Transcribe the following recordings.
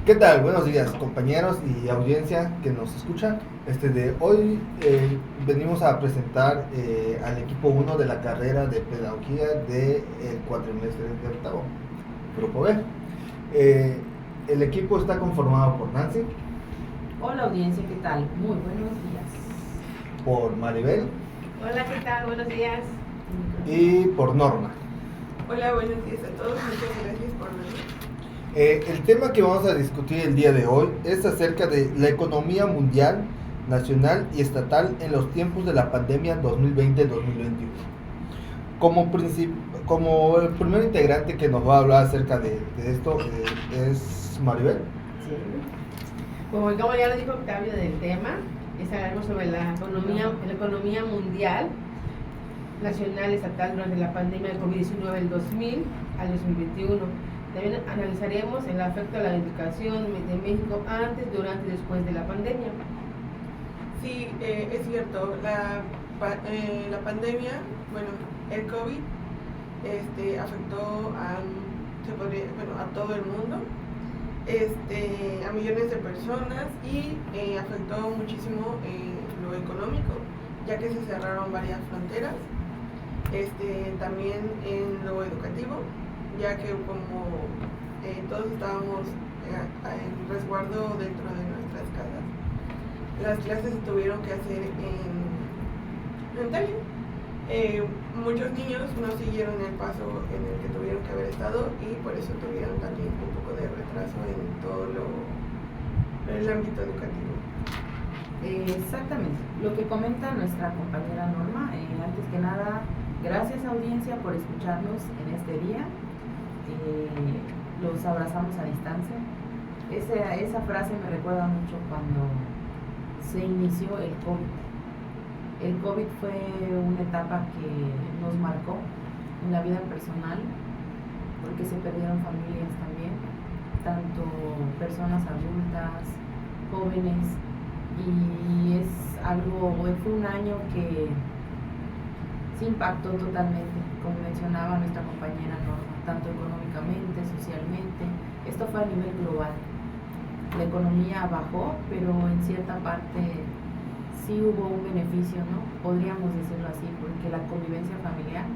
¿Qué tal? Buenos días, compañeros y audiencia que nos escucha. De hoy venimos a presentar al equipo 1 de la carrera de pedagogía del cuatrimestre de octavo, Grupo B. El equipo está conformado por Nancy, Hola audiencia, ¿qué tal? Muy buenos días. por Maribel Hola, ¿qué tal? Buenos días. y por Norma. Hola, buenos días a todos. Muchas gracias por venir. El tema que vamos a discutir el día de hoy es acerca de la economía mundial, nacional y estatal en los tiempos de la pandemia 2020-2021. Como el primer integrante que nos va a hablar acerca de esto es Maribel. Sí. Como ya lo dijo Octavio del tema, hablaremos sobre la economía mundial, nacional, estatal durante la pandemia del COVID-19 del 2000 al 2021. También analizaremos el efecto a la educación de México antes, durante y después de la pandemia. Sí, es cierto, la pandemia, bueno, el COVID afectó a todo el mundo, a millones de personas y afectó muchísimo lo económico, ya que se cerraron varias fronteras, también en lo educativo, ya que como todos estábamos en resguardo dentro de nuestras casas, las clases se tuvieron que hacer en línea. Muchos niños no siguieron el paso en el que tuvieron que haber estado y por eso tuvieron también un poco de retraso en todo el ámbito educativo. Exactamente, lo que comenta nuestra compañera Norma. Antes que nada, gracias audiencia por escucharnos en este día. Los abrazamos a distancia. Esa frase me recuerda mucho cuando se inició el COVID. El COVID fue una etapa que nos marcó en la vida personal, porque se perdieron familias también, tanto personas adultas, jóvenes, y fue un año que se impactó totalmente, como mencionaba nuestra compañera Norma, tanto económicamente, socialmente. Esto fue a nivel global. La economía bajó, pero en cierta parte sí hubo un beneficio, ¿no? Podríamos decirlo así, porque la convivencia familiar,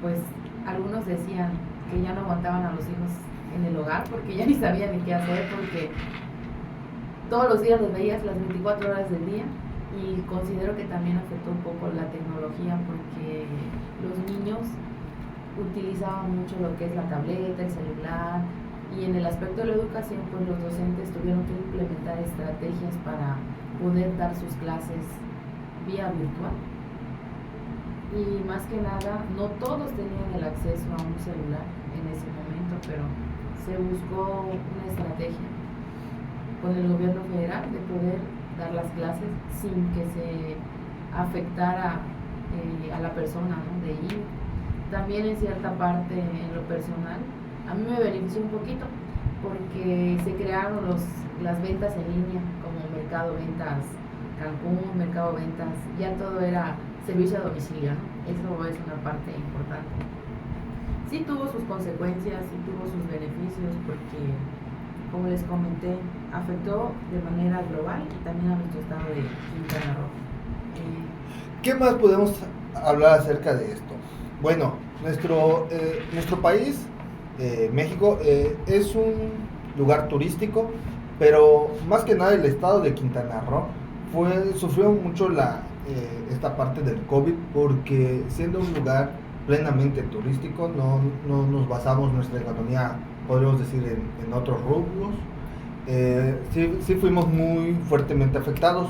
pues algunos decían que ya no aguantaban a los hijos en el hogar porque ya ni sabían ni qué hacer, porque todos los días los veías las 24 horas del día. Y considero que también afectó un poco la tecnología, porque los niños utilizaban mucho lo que es la tableta, el celular, y en el aspecto de la educación, pues los docentes tuvieron que implementar estrategias para poder dar sus clases vía virtual. Y más que nada, no todos tenían el acceso a un celular en ese momento, pero se buscó una estrategia con el gobierno federal de poder dar las clases sin que se afectara a la persona, ¿no? De ir. También en cierta parte, en lo personal, a mí me benefició un poquito, porque se crearon las ventas en línea, como Mercado Ventas Cancún, Mercado Ventas, ya todo era servicio a domicilio, ¿no? Eso es una parte importante. Sí tuvo sus consecuencias, sí tuvo sus beneficios, porque, como les comenté, afectó de manera global y también a nuestro estado de Quintana Roo. ¿Qué más podemos hablar acerca de esto? Bueno, nuestro país, México, es un lugar turístico, pero más que nada el estado de Quintana Roo sufrió mucho esta parte del COVID, porque siendo un lugar plenamente turístico, no nos basamos nuestra economía, podríamos decir, en otros rubros. Sí fuimos muy fuertemente afectados.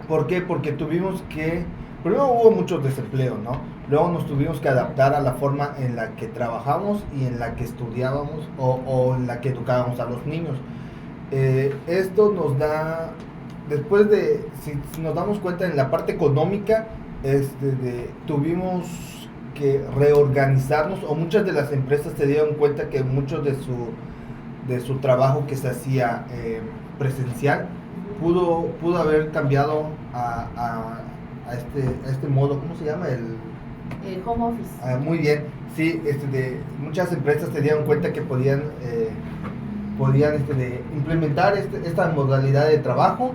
¿Por qué? Porque primero hubo mucho desempleo, ¿no? Luego nos tuvimos que adaptar a la forma en la que trabajamos y en la que estudiábamos o en la que educábamos a los niños. Esto nos da, si nos damos cuenta en la parte económica, tuvimos que reorganizarnos, o muchas de las empresas se dieron cuenta que mucho de su trabajo que se hacía presencial pudo haber cambiado a este modo. ¿Cómo se llama? El home office. Muy bien, sí, muchas empresas se dieron cuenta que podían podían implementar esta modalidad de trabajo.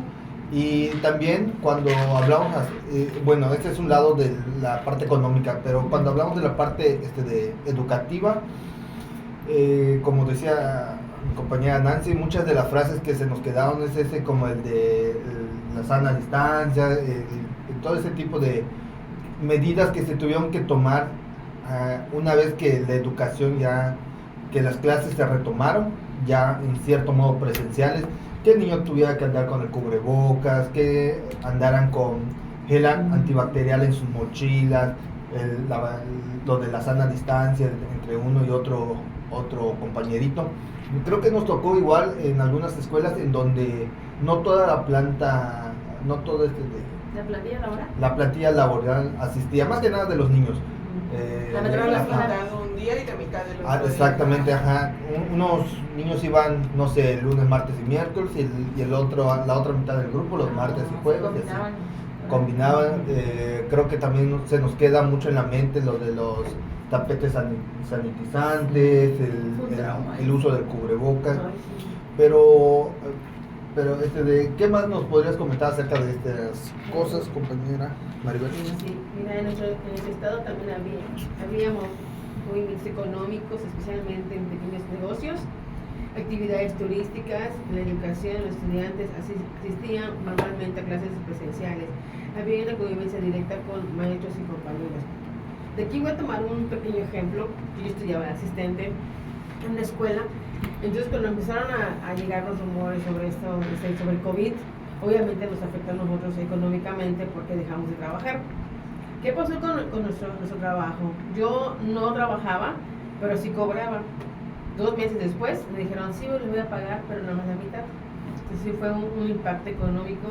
Y también cuando hablamos, bueno, este es un lado de la parte económica, pero cuando hablamos de la parte educativa, como decía mi compañera Nancy, muchas de las frases que se nos quedaron es como el de la sana distancia, todo ese tipo de medidas que se tuvieron que tomar una vez que la educación que las clases se retomaron, ya en cierto modo presenciales, que el niño tuviera que andar con el cubrebocas, que andaran con gel antibacterial en sus mochilas, lo de la sana distancia entre uno y otro compañerito. Creo que nos tocó igual en algunas escuelas en donde no toda la planta, no todo la plantilla laboral asistía, más que nada de los niños. La Pero mitad la de mitad un día y la mitad del otro. Exactamente, ajá. Unos niños iban, no sé, lunes, martes y miércoles, y la otra mitad del grupo los martes y jueves. Combinaban. Creo que también se nos queda mucho en la mente lo de los tapetes sanitizantes, el uso del cubrebocas. Pero ¿qué más nos podrías comentar acerca de estas cosas, compañera Maribel? Sí, mira, en nuestro estado también habíamos movimientos económicos, especialmente en pequeños negocios, actividades turísticas, la educación, los estudiantes asistían normalmente a clases presenciales. Había una convivencia directa con maestros y compañeros. De aquí voy a tomar un pequeño ejemplo. Yo estudiaba de asistente en una escuela. Entonces, cuando empezaron a llegar los rumores sobre esto, sobre el COVID, obviamente nos afectó a nosotros económicamente porque dejamos de trabajar. ¿Qué pasó con nuestro trabajo? Yo no trabajaba, pero sí cobraba. 2 meses después me dijeron, sí, les voy a pagar, pero nada más la mitad. Entonces sí fue un impacto económico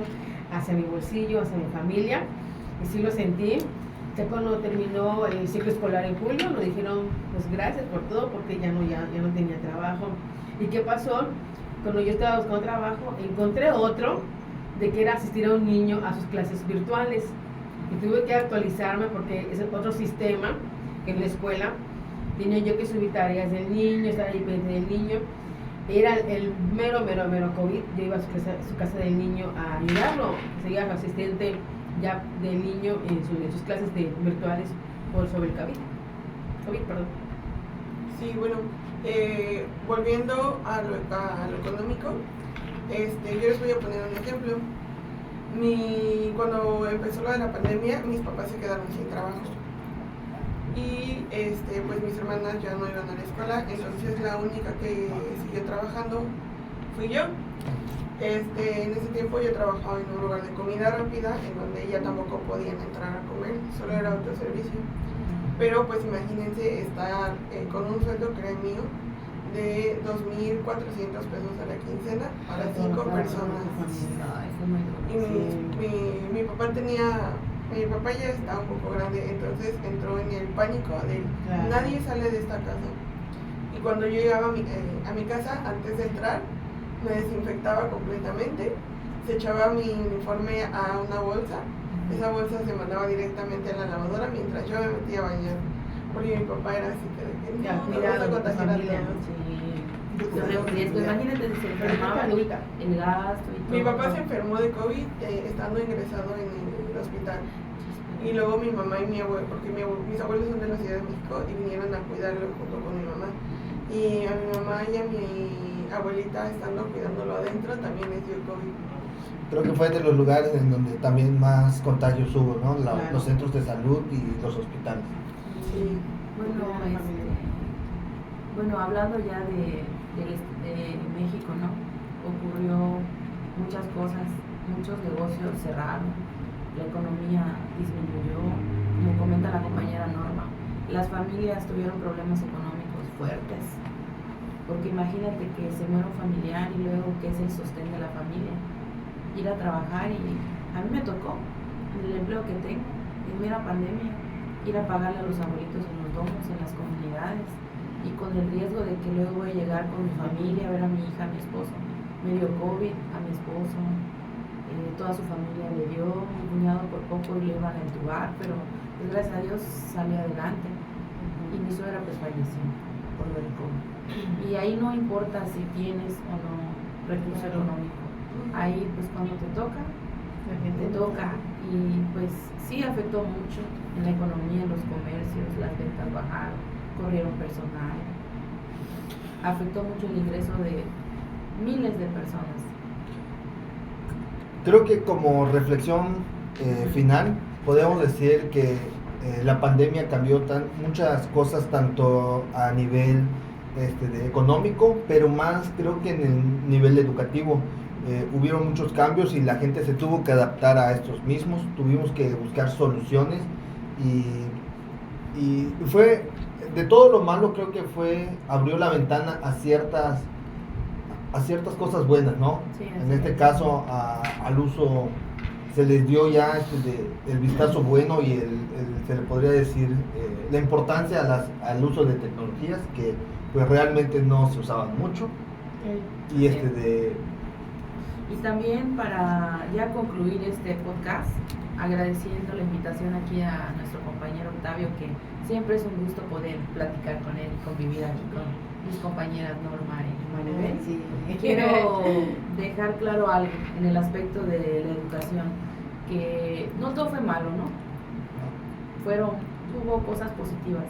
hacia mi bolsillo, hacia mi familia, y sí lo sentí. Ya cuando terminó el ciclo escolar en julio, nos dijeron, pues gracias por todo, porque ya no tenía trabajo. ¿Y qué pasó? Cuando yo estaba buscando trabajo, encontré otro, de que era asistir a un niño a sus clases virtuales. Y tuve que actualizarme porque es otro sistema que en la escuela tenía yo que subir tareas del niño, estar ahí pendiente del niño. Era el mero COVID. Yo iba a su casa del niño a ayudarlo, seguía su asistente ya del niño en sus clases virtuales sobre el COVID, perdón. Sí, bueno, volviendo a lo económico, yo les voy a poner un ejemplo. Cuando empezó lo de la pandemia, mis papás se quedaron sin trabajo. Y pues mis hermanas ya no iban a la escuela, entonces la única que siguió trabajando fui yo. En ese tiempo yo trabajaba en un lugar de comida rápida en donde ya tampoco podían entrar a comer, solo era autoservicio. Pero pues imagínense estar con un sueldo que era mío de 2,400 pesos a la quincena para 5 personas. Y mi papá ya estaba un poco grande, entonces entró en el pánico de nadie sale de esta casa. Y cuando yo llegaba a mi casa, antes de entrar, me desinfectaba completamente, se echaba mi uniforme a una bolsa, esa bolsa se mandaba directamente a la lavadora mientras yo me metía a bañar, porque mi papá era así que no vas a contagiar a todos. Imagínate si se enfermaba el gasto y todo. Mi papá se enfermó de COVID estando ingresado en el hospital. Y luego mi mamá y mi abuelo, porque mis abuelos son de la Ciudad de México y vinieron a cuidarlo junto con mi mamá. Y a mi mamá y a mi abuelita estando cuidándolo adentro también les dio COVID. Creo que fue de los lugares en donde también más contagios hubo, ¿no? Los centros de salud y los hospitales. Sí. Bueno, hablando ya de México, ¿no? Ocurrió muchas cosas, muchos negocios cerraron, la economía disminuyó, como comenta la compañera Norma, las familias tuvieron problemas económicos fuertes, porque imagínate que se muere un familiar y luego que es el sostén de la familia, ir a trabajar, y a mí me tocó, en el empleo que tengo, en mera pandemia, ir a pagarle a los abuelitos en los domos, en las comunidades, y con el riesgo de que luego voy a llegar con mi familia a ver a mi hija, a mi esposo. Me dio COVID a mi esposo, toda su familia le dio, mi cuñado por poco y le iban a entubar, pero pues, gracias a Dios salió adelante, y mi suegra pues falleció. por lo del COVID. Y ahí no importa si tienes o no recurso económico. Ahí pues cuando te toca, te toca. Y pues sí afectó mucho en la economía, en los comercios, las ventas bajaron, corrieron personal. Afectó mucho el ingreso de miles de personas. Creo que como reflexión final podemos decir que la pandemia cambió muchas cosas tanto a nivel económico, pero más creo que en el nivel educativo. Hubieron muchos cambios y la gente se tuvo que adaptar a estos mismos, tuvimos que buscar soluciones y fue, de todo lo malo creo que abrió la ventana a ciertas cosas buenas, ¿no? Sí, en este caso al uso se les dio ya el vistazo bueno y se le podría decir la importancia al uso de tecnologías que pues realmente no se usaban mucho. Y Y también para ya concluir este podcast, agradeciendo la invitación aquí a nuestro compañero Octavio, que siempre es un gusto poder platicar con él y convivir aquí con mis compañeras Norma y Maribel. Sí. Quiero dejar claro algo en el aspecto de la educación, que no todo fue malo, ¿no? Hubo cosas positivas,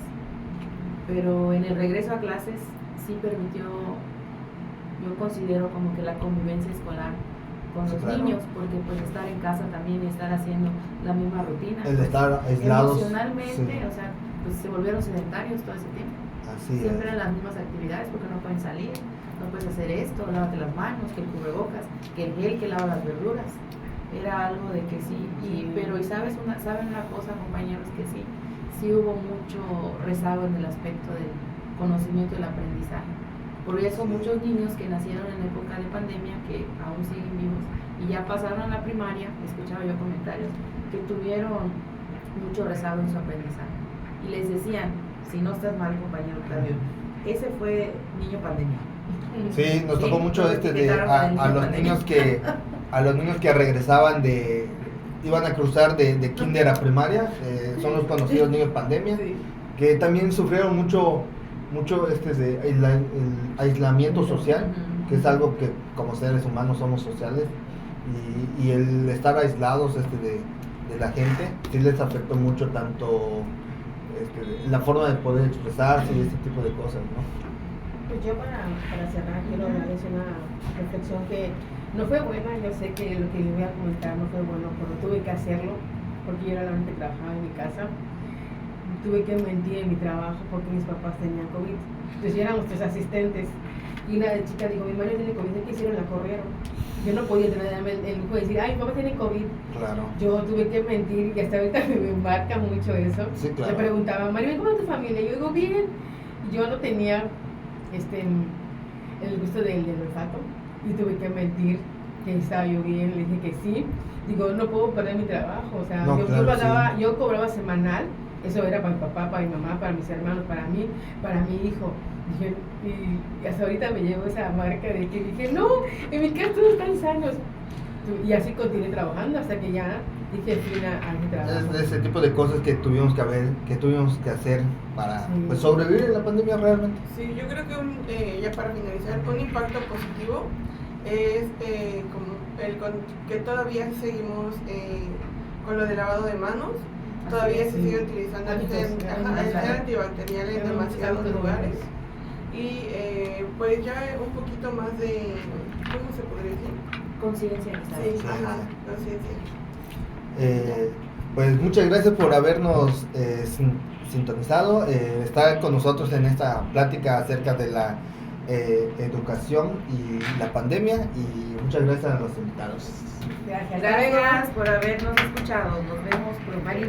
pero en el regreso a clases sí permitió, yo considero como que la convivencia escolar con los niños, porque pues estar en casa también y estar haciendo la misma rutina. El estar aislados. Emocionalmente, Sí. o sea, pues se volvieron sedentarios todo ese tiempo. Así Siempre es. eran las mismas actividades porque no pueden salir, no puedes hacer esto, lávate las manos, que el cubrebocas, que el gel que lava las verduras. Era algo de que sí, saben una cosa, compañeros, que sí hubo mucho rezago en el aspecto del conocimiento y el aprendizaje. Por eso muchos niños que nacieron en época de pandemia, que aún siguen vivos y ya pasaron a la primaria, escuchaba yo comentarios, que tuvieron mucho rezago en su aprendizaje. Y les decían, si no estás mal, compañero Octavio, ese fue niño pandemia. Sí, nos tocó mucho nos etiquetaron a del los pandemia. niños que regresaban iban a cruzar de kinder a primaria, son los conocidos niños pandemia, Sí. que también sufrieron mucho el aislamiento social, que es algo que como seres humanos somos sociales, y el estar aislados de la gente sí les afectó mucho tanto la forma de poder expresarse y ese tipo de cosas, ¿no? Pues yo para cerrar quiero darles una reflexión que no fue buena. Yo sé que lo que les voy a comentar no fue bueno, pero tuve que hacerlo porque yo era la única que trabajaba en mi casa. Tuve que mentir en mi trabajo porque mis papás tenían COVID. Entonces yo éramos 3 asistentes y una chica dijo, mi madre tiene COVID, ¿qué hicieron? La corrieron. Yo no podía tener el lujo de decir, ay, mi mamá tiene COVID. Claro. Yo tuve que mentir y hasta ahorita me embarca mucho eso. Sí, claro. Me preguntaba, María, ¿cómo es tu familia? Yo digo, bien. Yo no tenía el gusto del olfato y tuve que mentir que estaba yo bien. Le dije que sí. Digo, no puedo perder mi trabajo. O sea, No, claro, yo cobraba semanal. Eso era para mi papá, para mi mamá, para mis hermanos, para mí, para mi hijo. Dije, y hasta ahorita me llevo esa marca de que dije, no, en mi casa todos están sanos. Y así continué trabajando hasta que ya dije fin a mi trabajo. Es de ese tipo de cosas que tuvimos que hacer para pues, sobrevivir en la pandemia realmente. Sí, yo creo que ya para finalizar, un impacto positivo es que todavía seguimos con lo de lavado de manos. Todavía se sigue utilizando el gel antibacterial en demasiados lugares. Y pues ya un poquito más de, ¿cómo se podría decir? Conciencia. Sí, conciencia. Pues muchas gracias por habernos sintonizado, estar con nosotros en esta plática acerca de la educación y la pandemia, y muchas gracias a los invitados. Gracias. Gracias por habernos escuchado. Nos vemos por